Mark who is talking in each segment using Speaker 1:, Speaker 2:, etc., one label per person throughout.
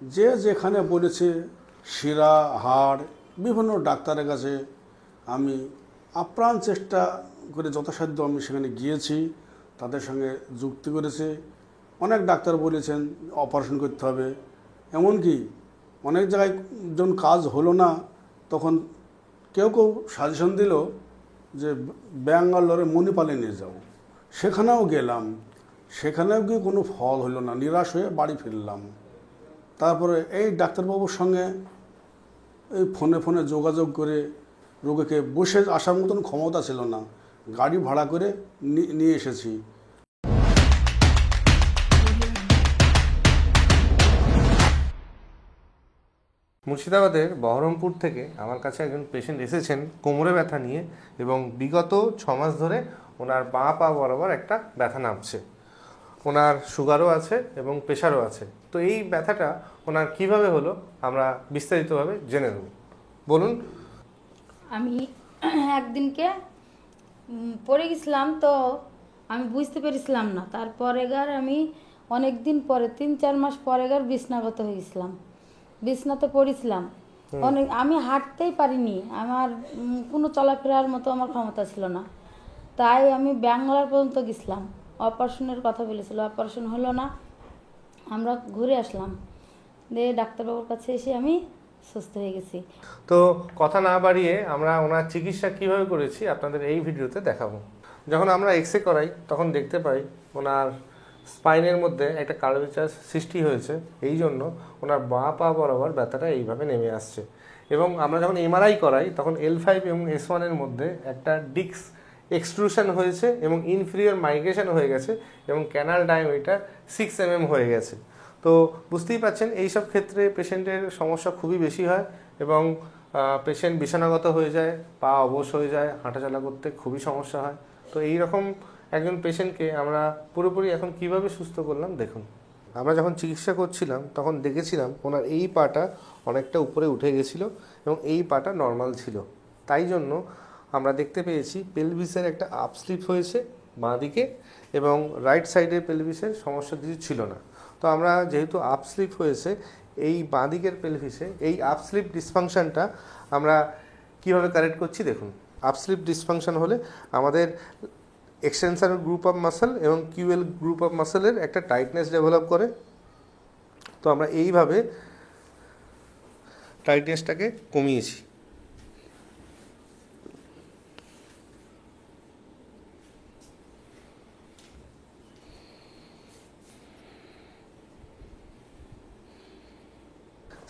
Speaker 1: যে যেখানে বলেছে শিরা হাড় বিভিন্ন ডাক্তারের কাছে আমি আপ্রাণ চেষ্টা করে যথাসাধ্য আমি সেখানে গিয়েছি, তাদের সঙ্গে যুক্তি করেছে। অনেক ডাক্তার বলেছেন অপারেশন করতে হবে, এমনকি অনেক জায়গায় যখন কাজ হলো না তখন কেউ কেউ সাজেশন দিল যে ব্যাঙ্গালোরে মণিপালে নিয়ে যাও। সেখানেও গেলাম, সেখানেও গিয়ে কোনো ফল হলো না, নিরাশ হয়ে বাড়ি ফিরলাম। তারপরে এই ডাক্তারবাবুর সঙ্গে এই ফোনে যোগাযোগ করে রোগীকে বসে আসার মতন ক্ষমতা ছিল না, গাড়ি ভাড়া করে নিয়ে এসেছি।
Speaker 2: মুর্শিদাবাদের বহরমপুর থেকে আমার কাছে একজন পেশেন্ট এসেছেন কোমরে ব্যথা নিয়ে, এবং বিগত 6 মাস ধরে ওনার বাঁ পা বরাবর একটা ব্যথা নামছে। ওনার সুগারও আছে এবং প্রেশারও আছে। তো এই ব্যথাটা ওনার কিভাবে হলো আমরা বিস্তারিতভাবে জেনে নেব। বলুন।
Speaker 3: আমি একদিনকে পড়ে গেছিলাম, তো আমি বুঝতে পেরেছিলাম না। তারপরে আমি অনেক দিন পরে 3-4 মাস পরে বিছনাগত হয়ে গেছিলাম, বিছনাতে পড়েছিলাম। আমি হাঁটতেই পারিনি, আমার কোনো চলাফেরার মতো আমার ক্ষমতা ছিল না। তাই আমি ব্যাঙ্গালোর পর্যন্ত গেছিলাম, অপারেশনের কথা বলেছিল, অপারেশন হলো না, আমরা ঘুরে আসলাম। দিয়ে ডাক্তারবাবুর কাছে এসে আমি সুস্থ হয়ে গেছি।
Speaker 2: তো কথা না বাড়িয়ে আমরা ওনার চিকিৎসা কিভাবে করেছি আপনাদের এই ভিডিওতে দেখাবো। যখন আমরা এক্সরে করাই তখন দেখতে পাই ওনার স্পাইনের মধ্যে একটা কার্ভেচার সৃষ্টি হয়েছে, এই জন্য ওনার বাঁ পা বরাবর ব্যথাটা এইভাবে নেমে আসছে। এবং আমরা যখন এমআরআই করাই তখন L5 এবং S1 এর মধ্যে একটা ডিস্ক এক্সট্রুশন হয়েছে এবং ইনফিরিয়র মাইগ্রেশন হয়ে গেছে এবং ক্যানাল ডায়ামিটার 6 mm হয়ে গেছে। তো বুঝতেই পাচ্ছেন এইসব ক্ষেত্রে পেশেন্টের সমস্যা খুবই বেশি হয় এবং পেশেন্ট বিছানাগত হয়ে যায়, পা অবশ হয়ে যায়, হাঁটাচলা করতে খুবই সমস্যা হয়। তো এই রকম একজন পেশেন্টকে আমরা পুরোপুরি এখন কিভাবে সুস্থ করলাম দেখুন। আমরা যখন চিকিৎসা করছিলাম তখন দেখেছিলাম ওনার এই পাটা অনেকটা উপরে উঠে গেছিলো এবং এই পাটা নর্মাল ছিল। তাই জন্য আমরা দেখতে পেয়েছি পেলভিসের একটা আপস্লিপ হয়েছে বাঁ দিকে এবং রাইট সাইডের পেলভিসের সমস্যা কিছু ছিল না। তো আমরা যেহেতু আপস্লিপ হয়েছে এই বাঁ দিকের পেলভিসে, এই আপস্লিপ ডিসফাংশনটা আমরা কিভাবে কারেক্ট করছি দেখুন। আপস্লিপ ডিসফাংশন হলে আমাদের এক্সটেনশন গ্রুপ অফ মাসল এবং কিউএল গ্রুপ অফ মাসলের একটা টাইটনেস ডেভেলপ করে। তো আমরা এইভাবে টাইটনেসটাকে কমিয়েছি।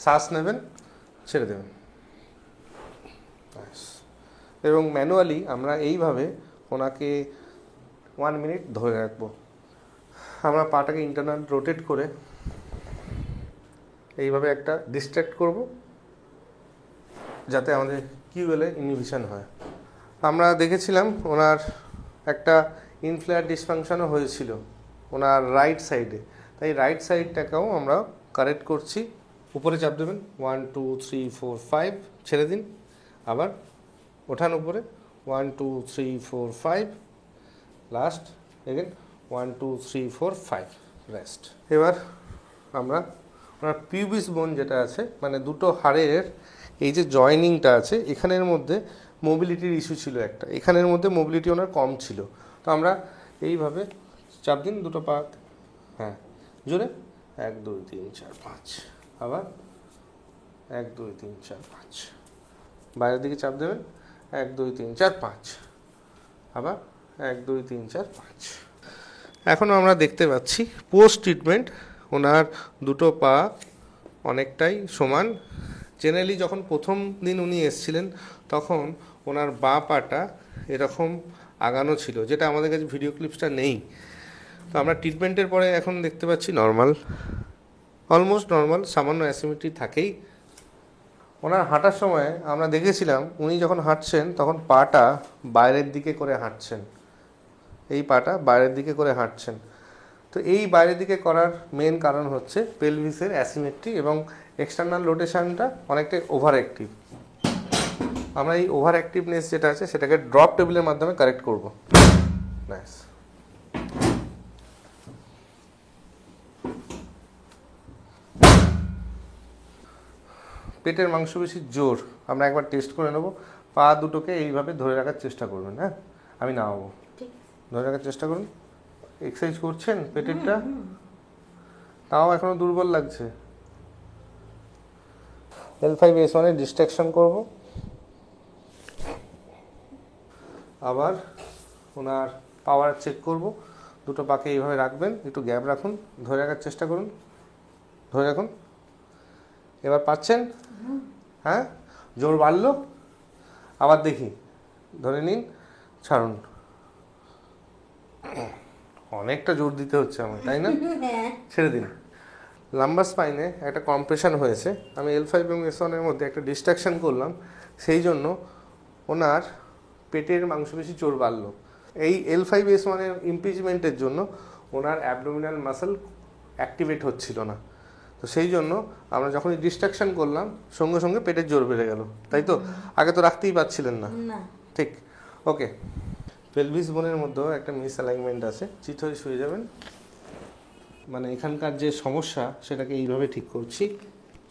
Speaker 2: শ্বাস নেবেন, ছেড়ে দেবেন, এবং ম্যানুয়ালি আমরা এইভাবে ওনাকে 1 মিনিট ধরে রাখবো। আমরা পাটাকে ইন্টারনাল রোটেট করে এইভাবে একটা ডিস্ট্র্যাক্ট করব যাতে আমাদের কিউএলে ইনহিবিশন হয়। আমরা দেখেছিলাম ওনার একটা ইনফ্লেয়ার ডিসফাংশনও হয়েছিল ওনার রাইট সাইডে, তাই রাইট সাইডটাকেও আমরা কারেক্ট করছি। উপরে চাপ দেবেন, 1 2 3 4 5, ছেড়ে দিন, আবার ওঠান উপরে, 1 2 3 4 5, লাস্ট এগেন 1 2 3 4 5, রেস্ট। এবার আমরা ওনার পিউবিস বোন যেটা আছে, মানে দুটো হাড়ের এই যে জয়েনিংটা আছে এখানের মধ্যে মোবিলিটির ইস্যু ছিল একটা, এখানের মধ্যে মোবিলিটি ওনার কম ছিল। তো আমরা এইভাবে চাপ দিন দুটো পা, হ্যাঁ জোরে, 1 2 3 4 5, আবার 1 2 3 4 5, বাইরের দিকে চাপ দেবেন, 1 2 3 4 5, আবার 1 2 3 4 5। এখনও আমরা দেখতে পাচ্ছি পোস্ট ট্রিটমেন্ট ওনার দুটো পা অনেকটাই সমান। জেনারেলি যখন প্রথম দিন উনি এসেছিলেন তখন ওনার বাঁ পাটা এরকম আগানো ছিল, যেটা আমাদের কাছে ভিডিও ক্লিপসটা নেই। তো আমরা ট্রিটমেন্টের পরে এখন দেখতে পাচ্ছি নর্মাল, অলমোস্ট নর্মাল, সামান্য অ্যাসিমেট্রি থাকেই। ওনার হাঁটার সময় আমরা দেখেছিলাম উনি যখন হাঁটছেন তখন পাটা বাইরের দিকে করে হাঁটছেন, এই পাটা বাইরের দিকে করে হাঁটছেন। তো এই বাইরের দিকে করার মেন কারণ হচ্ছে পেলভিসের অ্যাসিমেট্রি এবং এক্সটার্নাল রোটেশনটা অনেকটাই ওভার অ্যাক্টিভ। আমরা এই ওভার অ্যাক্টিভনেস যেটা আছে সেটাকে ড্রপ টেবিলের মাধ্যমে কারেক্ট করব। নাইস। পেটের মাংসপেশির জোর আমরা একবার টেস্ট করে নেব। পা দুটোকে এইভাবে ধরে রাখার চেষ্টা করবেন, হ্যাঁ আমি নামাবো,
Speaker 3: ঠিক
Speaker 2: ধরে রাখার চেষ্টা করুন। এক্সারসাইজ করছেন পেটেরটা? তাও এখনো দুর্বল লাগছে। L5S1 এর ডিস্ট্রাকশন করব। আবার ওনার পাওয়ার চেক করব। দুটো পাকে এইভাবে রাখবেন, একটু গ্যাপ রাখুন, ধরে রাখার চেষ্টা করুন, ধরে রাখুন। এবার পাচ্ছেন? হ্যাঁ, জোর বাড়লো। আবার দেখি, ধরে নিন, ছাড়ুন। অনেকটা জোর দিতে হচ্ছে আমার, তাই না? ছেড়ে দিন। লাম্বার স্পাইনে একটা কম্প্রেশন হয়েছে, আমি L5S1 এর মধ্যে একটা ডিস্ট্রাকশন করলাম, সেই জন্য ওনার পেটের মাংসপেশি জোর বাড়লো। এই L5S1 এর ইমপিচমেন্টের জন্য ওনার অ্যাবডোমিনাল মাসল অ্যাক্টিভেট হচ্ছিল না, তো সেই জন্য আমরা যখনই ডিস্ট্রাকশন করলাম সঙ্গে সঙ্গে পেটের জোর বেড়ে গেল, তাই তো? আগে তো রাখতেই পারছিলেন না,
Speaker 3: না।
Speaker 2: ঠিক। ওকে, পেলভিস বোনের মধ্যেও একটা মিস অ্যালাইনমেন্ট আছে, চিত হয়ে শুয়ে যাবেন। মানে এখানকার যে সমস্যা সেটাকে এইভাবে ঠিক করছি।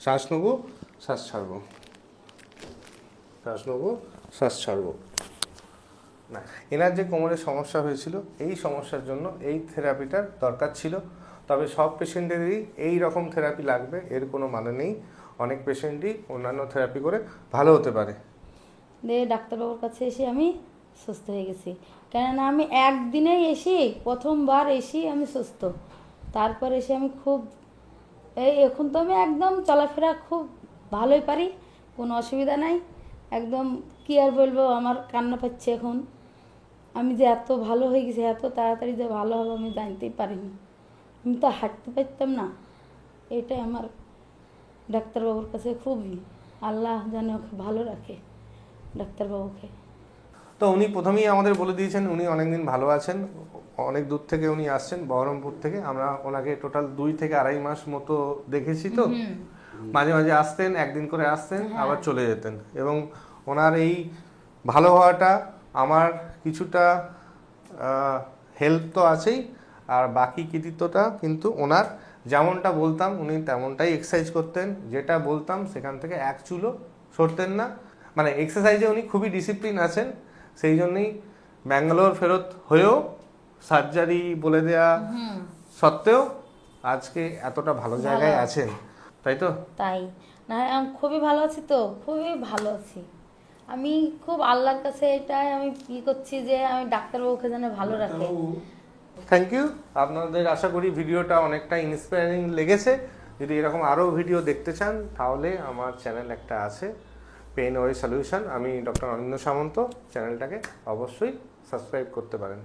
Speaker 2: শ্বাস নেবো, শ্বাস ছাড়বো, শ্বাস নেবো, শ্বাস ছাড়বো। না, এনার যে কোমরের সমস্যা হয়েছিল এই সমস্যার জন্য এই থেরাপিটার দরকার ছিল, তবে সব পেশেন্টেরই এই রকম থেরাপি লাগবে এর কোনো মানে নেই। অনেক পেশেন্টই অন্যান্য থেরাপি করে ভালো হতে পারে।
Speaker 3: দিয়ে ডাক্তারবাবুর কাছে এসে আমি সুস্থ হয়ে গেছি, কেননা আমি একদিনেই প্রথমবার এসে আমি সুস্থ। তারপর এসে আমি খুব এখন তো আমি একদম চলাফেরা খুব ভালোই পারি, কোনো অসুবিধা নাই। একদম কি আর বলবো, আমার কান্না পাচ্ছে এখন। আমি যে এত ভালো হয়ে গেছি, এত তাড়াতাড়ি যে ভালো হবে আমি জানতেই পারিনি। আমি তো হাঁটতে পারতাম না। এটাই আমার ডাক্তারবাবুর কাছে খুবই, আল্লাহ যেন ওকে ভালো রাখে ডাক্তারবাবুকে।
Speaker 2: তো উনি প্রথমেই আমাদের বলে দিয়েছেন উনি অনেকদিন ভালো আছেন, অনেক দূর থেকে উনি আসছেন, বহরমপুর থেকে। আমরা ওনাকে টোটাল 2 থেকে আড়াই মাস মতো দেখেছি। তো মাঝে মাঝে আসতেন, একদিন করে আসতেন, আবার চলে যেতেন। এবং ওনার এই ভালো হওয়াটা আমার কিছুটা হেল্প তো আছেই, আর বাকি কৃতিত্বটা কিন্তু ওনার। যেমনটা বলতাম উনি তেমনটাই এক্সারসাইজ করতেন, যেটা বলতাম সেখান থেকে এক চুলও সরতেন না। মানে এক্সারসাইজে উনি খুবই ডিসিপ্লিন আছেন, সেই জন্যই ব্যাঙ্গালোর ফেরত হয়েও সার্জারি বলে দেয়া সত্ত্বেও আজকে এতটা ভালো জায়গায় আছেন, তাই তো?
Speaker 3: তাই না, আমি খুবই ভালো আছি, তো খুবই ভালো আছি। আমি খুব আল্লাহর কাছে এটাই আমি করছি যে আমি ডাক্তারবাবুকে যেন ভালো রাখে।
Speaker 2: Thank you. আপনাদের আশা করি ভিডিওটা অনেকটা ইন্সপায়ারিং লেগেছে। যদি এরকম আরও ভিডিও দেখতে চান তাহলে আমার চ্যানেল একটা আছে, পেইন ওয়ে সলিউশন। আমি ডক্টর অনিন্দ্য সামন্ত, চ্যানেলটাকে অবশ্যই সাবস্ক্রাইব করতে পারেন।